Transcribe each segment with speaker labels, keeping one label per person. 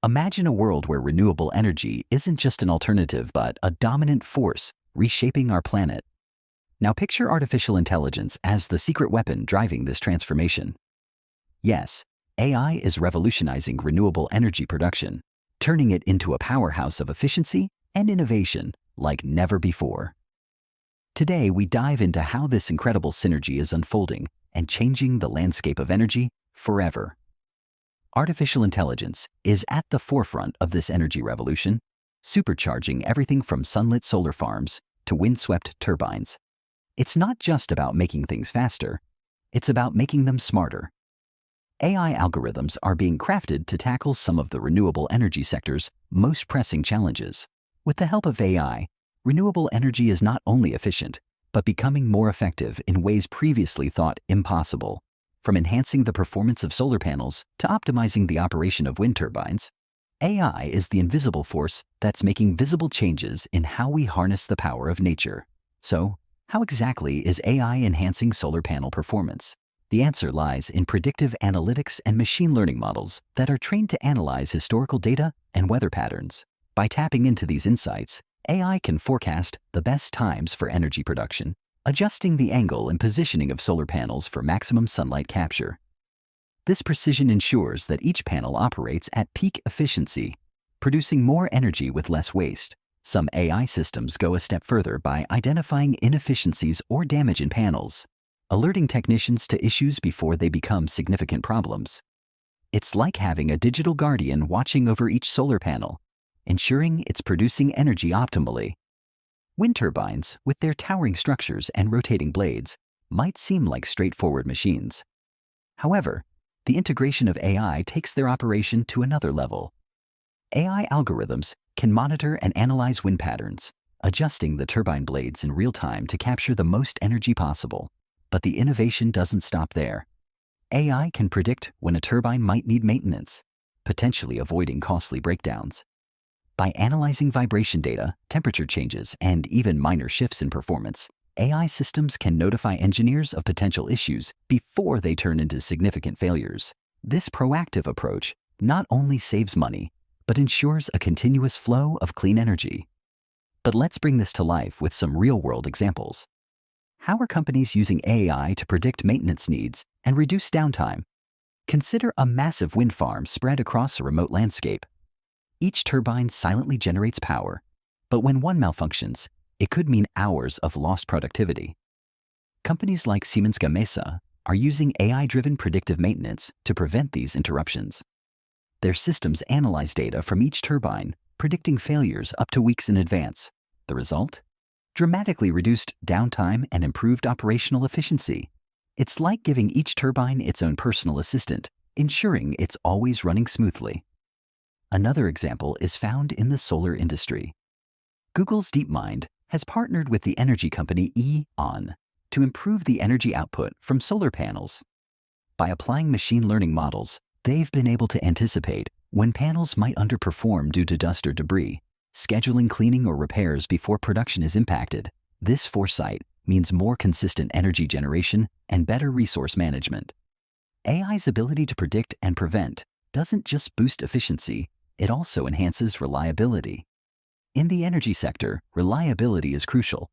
Speaker 1: Imagine a world where renewable energy isn't just an alternative but a dominant force reshaping our planet. Now picture artificial intelligence as the secret weapon driving this transformation. Yes, AI is revolutionizing renewable energy production, turning it into a powerhouse of efficiency and innovation like never before. Today, we dive into how this incredible synergy is unfolding and changing the landscape of energy forever. Artificial intelligence is at the forefront of this energy revolution, supercharging everything from sunlit solar farms to windswept turbines. It's not just about making things faster, it's about making them smarter. AI algorithms are being crafted to tackle some of the renewable energy sector's most pressing challenges. With the help of AI, renewable energy is not only efficient, but becoming more effective in ways previously thought impossible. From enhancing the performance of solar panels to optimizing the operation of wind turbines, AI is the invisible force that's making visible changes in how we harness the power of nature. So, how exactly is AI enhancing solar panel performance? The answer lies in predictive analytics and machine learning models that are trained to analyze historical data and weather patterns. By tapping into these insights, AI can forecast the best times for energy production, adjusting the angle and positioning of solar panels for maximum sunlight capture. This precision ensures that each panel operates at peak efficiency, producing more energy with less waste. Some AI systems go a step further by identifying inefficiencies or damage in panels, alerting technicians to issues before they become significant problems. It's like having a digital guardian watching over each solar panel, ensuring it's producing energy optimally. Wind turbines, with their towering structures and rotating blades, might seem like straightforward machines. However, the integration of AI takes their operation to another level. AI algorithms can monitor and analyze wind patterns, adjusting the turbine blades in real time to capture the most energy possible. But the innovation doesn't stop there. AI can predict when a turbine might need maintenance, potentially avoiding costly breakdowns. By analyzing vibration data, temperature changes, and even minor shifts in performance, AI systems can notify engineers of potential issues before they turn into significant failures. This proactive approach not only saves money, but ensures a continuous flow of clean energy. But let's bring this to life with some real-world examples. How are companies using AI to predict maintenance needs and reduce downtime? Consider a massive wind farm spread across a remote landscape. Each turbine silently generates power, but when one malfunctions, it could mean hours of lost productivity. Companies like Siemens Gamesa are using AI-driven predictive maintenance to prevent these interruptions. Their systems analyze data from each turbine, predicting failures up to weeks in advance. The result? Dramatically reduced downtime and improved operational efficiency. It's like giving each turbine its own personal assistant, ensuring it's always running smoothly. Another example is found in the solar industry. Google's DeepMind has partnered with the energy company E.ON to improve the energy output from solar panels. By applying machine learning models, they've been able to anticipate when panels might underperform due to dust or debris, scheduling cleaning or repairs before production is impacted. This foresight means more consistent energy generation and better resource management. AI's ability to predict and prevent doesn't just boost efficiency, it also enhances reliability. In the energy sector, reliability is crucial.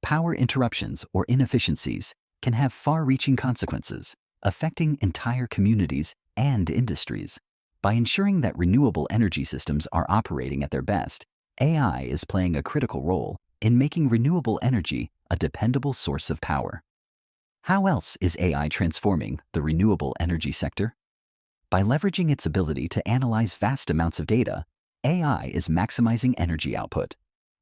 Speaker 1: Power interruptions or inefficiencies can have far-reaching consequences, affecting entire communities and industries. By ensuring that renewable energy systems are operating at their best, AI is playing a critical role in making renewable energy a dependable source of power. How else is AI transforming the renewable energy sector? By leveraging its ability to analyze vast amounts of data, AI is maximizing energy output.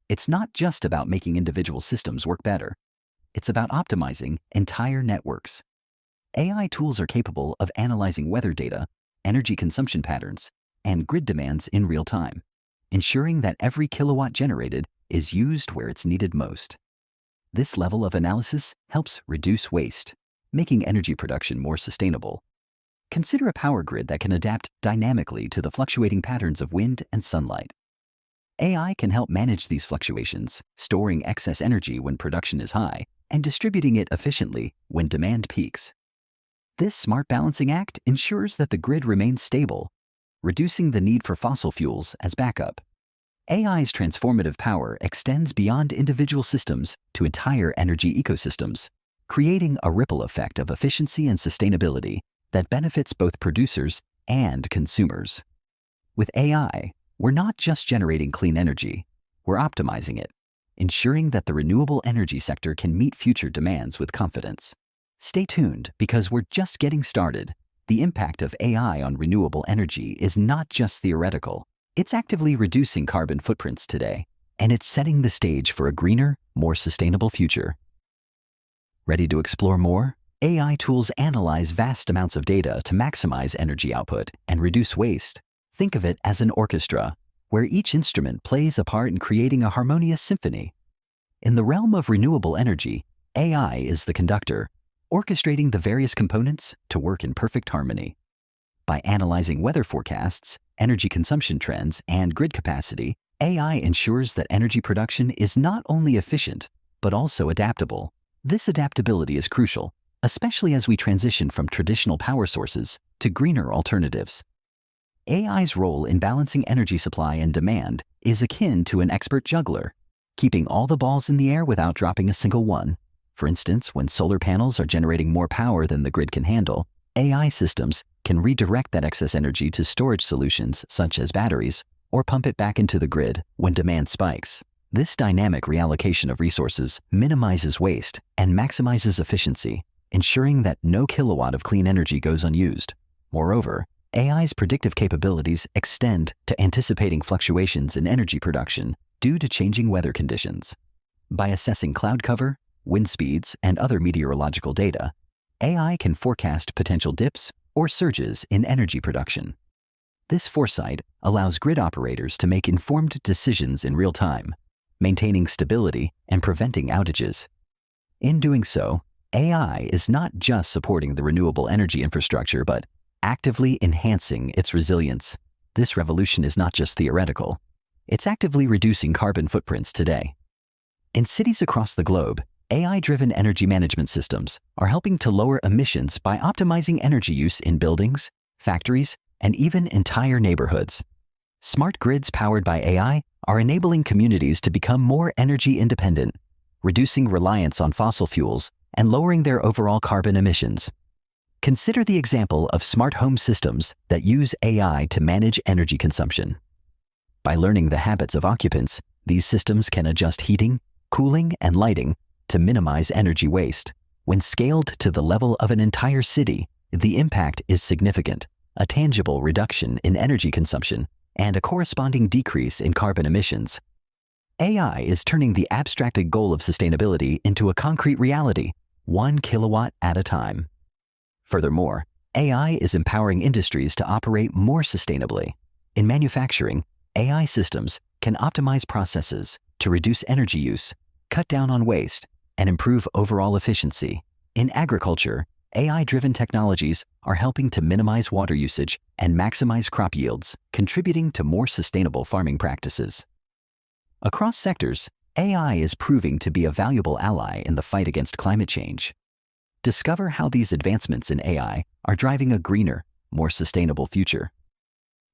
Speaker 1: It's not just about making individual systems work better. It's about optimizing entire networks. AI tools are capable of analyzing weather data, energy consumption patterns, and grid demands in real time, ensuring that every kilowatt generated is used where it's needed most. This level of analysis helps reduce waste, making energy production more sustainable. Consider a power grid that can adapt dynamically to the fluctuating patterns of wind and sunlight. AI can help manage these fluctuations, storing excess energy when production is high and distributing it efficiently when demand peaks. This smart balancing act ensures that the grid remains stable, reducing the need for fossil fuels as backup. AI's transformative power extends beyond individual systems to entire energy ecosystems, creating a ripple effect of efficiency and sustainability that benefits both producers and consumers. With AI, we're not just generating clean energy, we're optimizing it, ensuring that the renewable energy sector can meet future demands with confidence. Stay tuned, because we're just getting started. The impact of AI on renewable energy is not just theoretical. It's actively reducing carbon footprints today, and it's setting the stage for a greener, more sustainable future. Ready to explore more? AI tools analyze vast amounts of data to maximize energy output and reduce waste. Think of it as an orchestra, where each instrument plays a part in creating a harmonious symphony. In the realm of renewable energy, AI is the conductor, orchestrating the various components to work in perfect harmony. By analyzing weather forecasts, energy consumption trends, and grid capacity, AI ensures that energy production is not only efficient, but also adaptable. This adaptability is crucial, especially as we transition from traditional power sources to greener alternatives. AI's role in balancing energy supply and demand is akin to an expert juggler, keeping all the balls in the air without dropping a single one. For instance, when solar panels are generating more power than the grid can handle, AI systems can redirect that excess energy to storage solutions such as batteries, or pump it back into the grid when demand spikes. This dynamic reallocation of resources minimizes waste and maximizes efficiency, ensuring that no kilowatt of clean energy goes unused. Moreover, AI's predictive capabilities extend to anticipating fluctuations in energy production due to changing weather conditions. By assessing cloud cover, wind speeds, and other meteorological data, AI can forecast potential dips or surges in energy production. This foresight allows grid operators to make informed decisions in real time, maintaining stability and preventing outages. In doing so, AI is not just supporting the renewable energy infrastructure, but actively enhancing its resilience. This revolution is not just theoretical. It's actively reducing carbon footprints today. In cities across the globe, AI-driven energy management systems are helping to lower emissions by optimizing energy use in buildings, factories, and even entire neighborhoods. Smart grids powered by AI are enabling communities to become more energy independent, reducing reliance on fossil fuels and lowering their overall carbon emissions. Consider the example of smart home systems that use AI to manage energy consumption. By learning the habits of occupants, these systems can adjust heating, cooling, and lighting to minimize energy waste. When scaled to the level of an entire city, the impact is significant: a tangible reduction in energy consumption and a corresponding decrease in carbon emissions. AI is turning the abstracted goal of sustainability into a concrete reality, 1 kilowatt at a time. Furthermore, AI is empowering industries to operate more sustainably. In manufacturing, AI systems can optimize processes to reduce energy use, cut down on waste, and improve overall efficiency. In agriculture, AI-driven technologies are helping to minimize water usage and maximize crop yields, contributing to more sustainable farming practices. Across sectors, AI is proving to be a valuable ally in the fight against climate change. Discover how these advancements in AI are driving a greener, more sustainable future.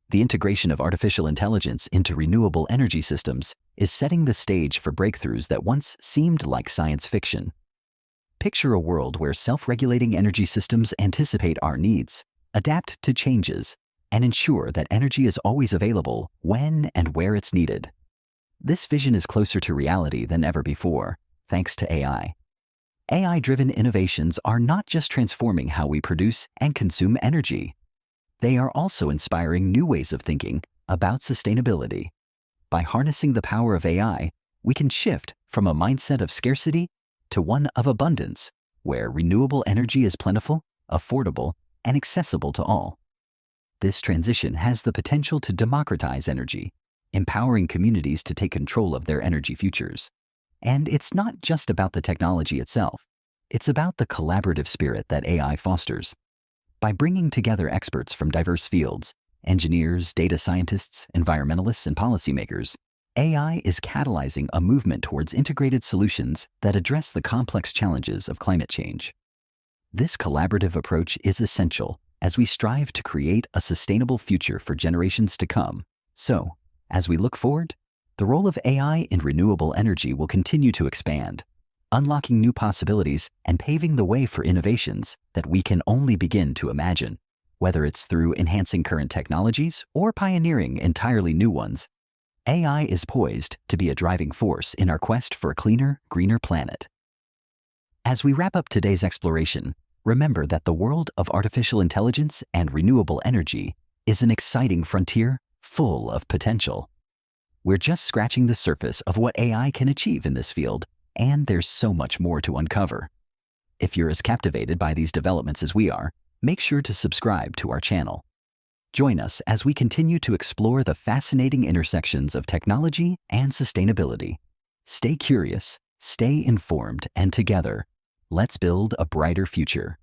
Speaker 1: The integration of artificial intelligence into renewable energy systems is setting the stage for breakthroughs that once seemed like science fiction. Picture a world where self-regulating energy systems anticipate our needs, adapt to changes, and ensure that energy is always available when and where it's needed. This vision is closer to reality than ever before, thanks to AI. AI-driven innovations are not just transforming how we produce and consume energy. They are also inspiring new ways of thinking about sustainability. By harnessing the power of AI, we can shift from a mindset of scarcity to one of abundance, where renewable energy is plentiful, affordable, and accessible to all. This transition has the potential to democratize energy, empowering communities to take control of their energy futures. And it's not just about the technology itself. It's about the collaborative spirit that AI fosters. By bringing together experts from diverse fields, engineers, data scientists, environmentalists, and policymakers, AI is catalyzing a movement towards integrated solutions that address the complex challenges of climate change. This collaborative approach is essential as we strive to create a sustainable future for generations to come. So, as we look forward, the role of AI in renewable energy will continue to expand, unlocking new possibilities and paving the way for innovations that we can only begin to imagine. Whether it's through enhancing current technologies or pioneering entirely new ones, AI is poised to be a driving force in our quest for a cleaner, greener planet. As we wrap up today's exploration, remember that the world of artificial intelligence and renewable energy is an exciting frontier full of potential. We're just scratching the surface of what AI can achieve in this field, and there's so much more to uncover. If you're as captivated by these developments as we are, make sure to subscribe to our channel. Join us as we continue to explore the fascinating intersections of technology and sustainability. Stay curious, stay informed, and together, let's build a brighter future.